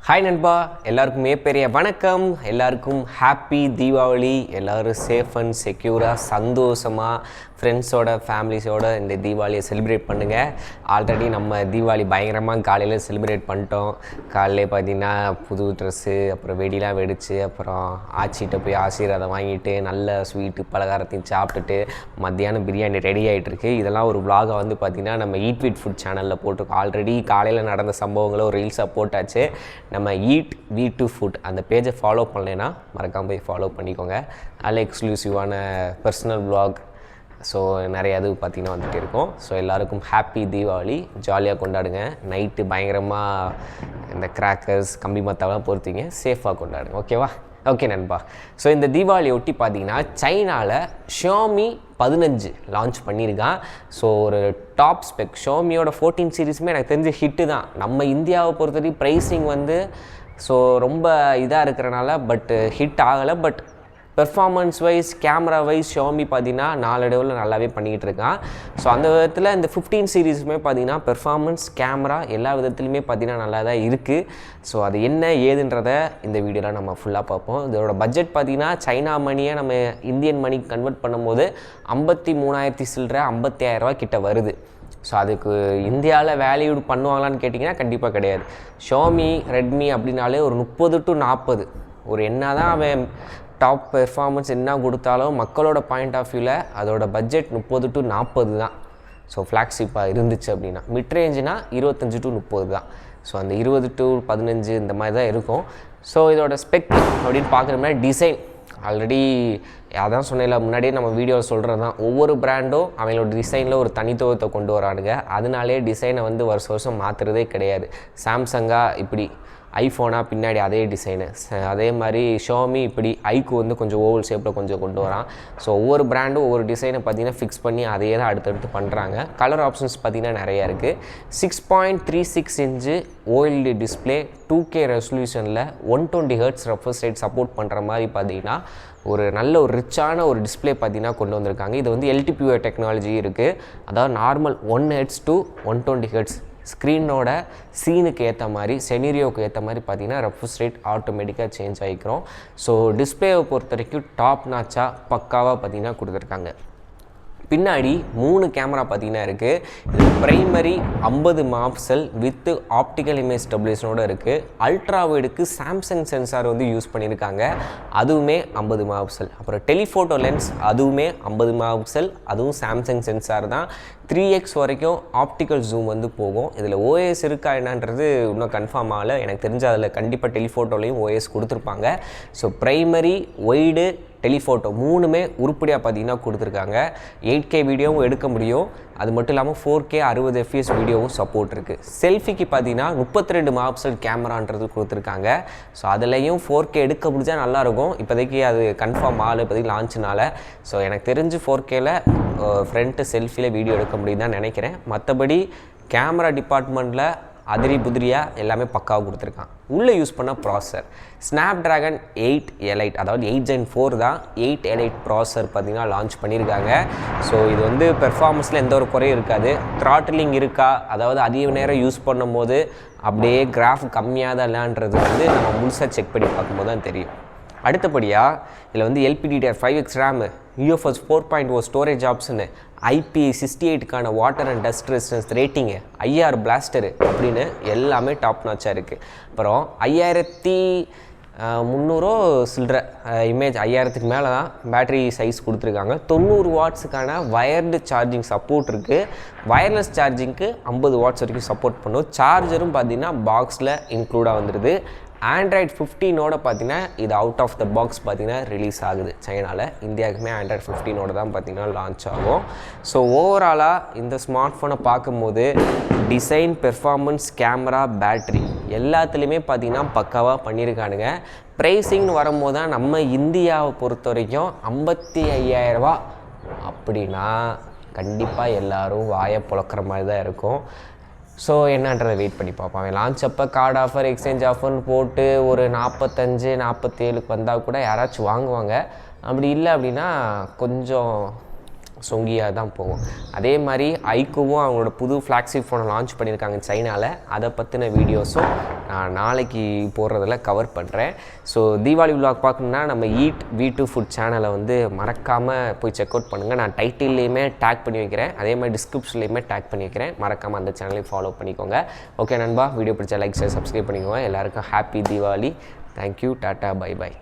Hi நண்பா, எல்லாருக்குமே பெரிய வணக்கம். எல்லாருக்கும் ஹாப்பி தீபாவளி. எல்லோரும் சேஃப் அண்ட் செக்யூராக சந்தோஷமாக ஃப்ரெண்ட்ஸோட ஃபேமிலிஸோட இந்த தீபாவளியை செலிப்ரேட் பண்ணுங்கள். ஆல்ரெடி நம்ம தீபாவளி பயங்கரமாக காலையில் செலிப்ரேட் பண்ணிட்டோம். காலையில் பார்த்திங்கன்னா புது ட்ரெஸ்ஸு, அப்புறம் வெடிலாம் வெடித்து, அப்புறம் ஆச்சிகிட்ட போய் ஆசீர்வாதம் வாங்கிட்டு நல்ல ஸ்வீட்டு பலகாரத்தையும் சாப்பிட்டுட்டு மத்தியானம் பிரியாணி ரெடி ஆகிட்டுருக்கு. இதெல்லாம் ஒரு விலாகை வந்து பார்த்திங்கன்னா நம்ம ஈட் வித் ஃபுட் சேனலில் போட்டிருக்கோம். ஆல்ரெடி காலையில் நடந்த சம்பவங்களை ஒரு ரீல்ஸாக போட்டாச்சு. நம்ம ஈட் V2 ஃபுட் அந்த பேஜை ஃபாலோ பண்ணலைன்னா மறக்காமல் போய் ஃபாலோ பண்ணிக்கோங்க. அதில் எக்ஸ்க்ளூசிவான பர்சனல் விலாக் ஸோ நிறைய இது பார்த்திங்கன்னா வந்துட்டு இருக்கோம். ஸோ எல்லாருக்கும் ஹாப்பி தீபாவளி, ஜாலியாக கொண்டாடுங்க. நைட்டு பயங்கரமாக இந்த கிராக்கர்ஸ் கம்பி மத்தாவெல்லாம் பொறுத்திங்க, சேஃபாக கொண்டாடுங்க. ஓகேவா? ஓகே நண்பா. ஸோ இந்த தீபாவளியை ஒட்டி பார்த்தீங்கன்னா சைனாவில் ஷியோமி 15 லான்ச் பண்ணியிருக்கான். ஸோ ஒரு டாப் ஸ்பெக் ஷியோமியோட 14 சீரீஸுமே எனக்கு தெரிஞ்ச ஹிட்டு தான். நம்ம இந்தியாவை பொறுத்தவரைக்கும் ப்ரைஸிங் வந்து ஸோ ரொம்ப இதாக இருக்கிறனால பட் ஹிட் ஆகலை. But performance wise, camera wise Xiaomi பார்த்தீங்கன்னா நாளடைவில் நல்லாவே பண்ணிக்கிட்டு இருக்கான். ஸோ அந்த விதத்தில் இந்த 15 சீரீஸுமே பார்த்தீங்கன்னா பெர்ஃபார்மன்ஸ், கேமரா எல்லா விதத்துலையுமே பார்த்தீங்கன்னா நல்லா தான் இருக்குது. ஸோ அது என்ன ஏதுன்றதை இந்த வீடியோவில் நம்ம ஃபுல்லாக பார்ப்போம். இதோட பட்ஜெட் பார்த்தீங்கன்னா சைனா மணியை நம்ம இந்தியன் மணிக்கு கன்வெர்ட் பண்ணும்போது 53,000 சில்லற 55,000 கிட்ட வருது. ஸோ அதுக்கு இந்தியாவில் வேல்யூ பண்ணுவாங்களான்னு கேட்டிங்கன்னா கண்டிப்பாக கிடையாது. ஷியோமி, ரெட்மி அப்படின்னாலே ஒரு 30 to 40 ஒரு என்ன தான் அவன் டாப் பெர்ஃபார்மன்ஸ் என்ன கொடுத்தாலும் மக்களோட பாயிண்ட் ஆஃப் வியூவில் அதோட பட்ஜெட் 30 to 40 தான். ஸோ ஃப்ளாக்ஷிப்பாக இருந்துச்சு அப்படின்னா மிட் ரேஞ்சுனா 25 to 30 தான். ஸோ அந்த 20 to 15 இந்த மாதிரி தான் இருக்கும். ஸோ இதோட ஸ்பெக் அப்படின்னு பார்க்குறோம்னா டிசைன் ஆல்ரெடி அதான் சொன்னேன்ல, முன்னாடியே நம்ம வீடியோவில் சொல்கிறது தான். ஒவ்வொரு பிராண்டும் அவங்களோட டிசைனில் ஒரு தனித்துவத்தை கொண்டு வரானுங்க. அதனாலே டிசைனை வந்து வருஷம் மாற்றுறதே கிடையாது. சாம்சங்காக இப்படி, ஐஃபோனாக பின்னாடி அதே டிசைனு, அதே மாதிரி ஷியோமி இப்படி ஐக்கு வந்து கொஞ்சம் ஓவல் ஷேப்பில் கொஞ்சம் கொண்டு வரான். ஸோ ஒவ்வொரு பிராண்டும் ஒவ்வொரு டிசைனை பார்த்திங்கன்னா ஃபிக்ஸ் பண்ணி அதையே தான் அடுத்தடுத்து பண்ணுறாங்க. கலர் ஆப்ஷன்ஸ் பார்த்திங்கன்னா நிறையா இருக்குது. 6.36 inch OLED display, 2K ரெசல்யூஷனில் 120 Hz refresh rate support பண்ணுற மாதிரி பார்த்திங்கன்னா ஒரு நல்ல ஒரு ரிச்சான ஒரு டிஸ்பிளே பார்த்திங்கன்னா கொண்டு வந்திருக்காங்க. இது வந்து LTPO டெக்னாலஜி இருக்குது. அதாவது நார்மல் 1 Hz to 120 Hz ஸ்க்ரீனோட சீனுக்கு ஏற்ற மாதிரி, செனீரியோவுக்கு ஏற்ற மாதிரி பார்த்திங்கன்னா ரெஃப்ரெஷ் ரேட் ஆட்டோமேட்டிக்காக சேஞ்ச் ஆகிக்கிறோம். ஸோ டிஸ்பிளேவை பொறுத்த வரைக்கும் டாப் நாச்சாக பக்காவாக பார்த்திங்கன்னா கொடுத்துருக்காங்க. பின்னாடி 3 கேமரா பார்த்திங்கன்னா இருக்குது. இது primary 50 megapixel with optical image ஸ்டெபிலைசேஷனோடு இருக்குது. அல்ட்ரா வைடுக்கு சாம்சங் சென்சார் வந்து யூஸ் பண்ணியிருக்காங்க, அதுவுமே 50 மெகாபிக்சல். அப்புறம் டெலிஃபோட்டோ லென்ஸ் அதுவுமே 50 மெகாபிக்சல், அதுவும் சாம்சங் சென்சார் தான். 3x வரைக்கும் ஆப்டிக்கல் ஜூம் வந்து போகும். இதில் OS இருக்கா என்னன்றது இன்னும் கன்ஃபார்ம் ஆகலை. எனக்கு தெரிஞ்ச அதில் கண்டிப்பாக டெலிஃபோட்டோலையும் OS கொடுத்துருப்பாங்க. ஸோ ப்ரைமரி, ஒய்டு, டெலிஃபோட்டோ 3மே உருப்படியாக பார்த்திங்கன்னா கொடுத்துருக்காங்க. 8K வீடியோவும் எடுக்க முடியும். அது மட்டும் இல்லாமல் 4K 60 FPS வீடியோவும் சப்போர்ட் இருக்குது. செல்ஃபிக்கு பார்த்தீங்கன்னா 32 மெகாபிக்சல் கேமரான்றது கொடுத்துருக்காங்க. ஸோ அதுலேயும் 4K எடுக்க முடிஞ்சால் நல்லாயிருக்கும். இப்போதைக்கு அது கன்ஃபார்ம் ஆகலை, இப்போதைக்கு லான்ச்சுனால. ஸோ எனக்கு தெரிஞ்சு 4Kல ஃப்ரண்ட்டு செல்ஃபியில் வீடியோ எடுக்க முடியுதுன்னு நினைக்கிறேன். மற்றபடி கேமரா டிபார்ட்மெண்ட்டில் அதிரி புதிரியாக எல்லாமே பக்காவாக கொடுத்துருக்கான். உள்ளே யூஸ் பண்ண ப்ராசஸர் ஸ்னாப்ட்ராகன் 8 Elite, அதாவது 8 Gen 4 தான். 8 Elite ப்ராசஸர் பார்த்திங்கன்னா லான்ச் பண்ணியிருக்காங்க. ஸோ இது வந்து பெர்ஃபார்மன்ஸில் எந்த ஒரு குறையும் இருக்காது. த்ராட்டிலிங் இருக்கா, அதாவது அதிக நேரம் யூஸ் பண்ணும்போது அப்படியே கிராஃப் கம்மியாக தான் இல்லைன்றது வந்து நம்ம முழுசாக செக் பண்ணி பார்க்கும்போது தான் தெரியும். அடுத்தபடியாக இதில் வந்து LPDDR5X RAM, UFS 4.0 storage option, IP68க்கான water and dust resistance rating, IR blaster அப்படின்னு எல்லாமே டாப் நாச்சாக இருக்குது. அப்புறம் 5300 சில்லற இமேஜ், 5000க்கு மேலே தான் பேட்டரி சைஸ் கொடுத்துருக்காங்க. 90 வாட்ஸுக்கான வயர்டு சார்ஜிங் சப்போர்ட் இருக்குது. வயர்லெஸ் சார்ஜிங்க்கு 50 வாட்ஸ் வரைக்கும் சப்போர்ட் பண்ணும். சார்ஜரும் பார்த்திங்கன்னா பாக்ஸில் இன்க்ளூடாக வந்துடுது. Android 15ஓட பார்த்திங்கன்னா இது அவுட் ஆஃப் த பாக்ஸ் பார்த்திங்கன்னா ரிலீஸ் ஆகுது சைனாவில். இந்தியாவுக்குமே Android 15ஓட தான் பார்த்திங்கன்னா லான்ச் ஆகும். ஸோ ஓவராலாக இந்த ஸ்மார்ட் ஃபோனை பார்க்கும்போது டிசைன், பெர்ஃபார்மன்ஸ், கேமரா, பேட்ரி எல்லாத்துலேயுமே பார்த்திங்கன்னா பக்காவாக பண்ணியிருக்கானுங்க. ப்ரைஸிங்னு வரும்போது தான் நம்ம இந்தியாவை பொறுத்த வரைக்கும் 55,000 அப்படின்னா கண்டிப்பாக எல்லோரும் வாயை புழக்கிற மாதிரி தான் இருக்கும். ஸோ என்னன்றதை வெயிட் பண்ணி பார்ப்போம். அவன் லான்ச் அப்போ கார்டு ஆஃபர், எக்ஸ்சேஞ்ச் ஆஃபர்னு போட்டு ஒரு 45-47க்கு வந்தால் கூட யாராச்சும் வாங்குவாங்க. அப்படி இல்லை அப்படின்னா கொஞ்சம் சொங்கியாக தான் போகும். அதே மாதிரி ஐக்கூவும் அவங்களோட புது ஃப்ளாக்ஷிப் ஃபோனை லான்ச் பண்ணியிருக்காங்க சைனாவில். அதை பற்றின வீடியோஸும் நான் நாளைக்கு போடுறதில் கவர் பண்ணுறேன். ஸோ தீபாவளி விலாக் பார்க்கணுன்னா நம்ம ஈட் V2 ஃபுட் சேனலை வந்து மறக்காமல் போய் செக் அவுட் பண்ணுங்கள். நான் டைட்டில்லையுமே டேக் பண்ணி வைக்கிறேன், அதே மாதிரி டிஸ்கிரிப்ஷன்லையுமே டேக் பண்ணி வைக்கிறேன். மறக்காமல் அந்த சேனலையும் ஃபாலோ பண்ணிக்கோங்க. ஓகே நண்பா, வீடியோ பிடிச்சா லைக் ஷேர் சப்ஸ்கிரைப் பண்ணிக்கோங்க. எல்லாருக்கும் happy Deepavali. Thank you, tata, bye by.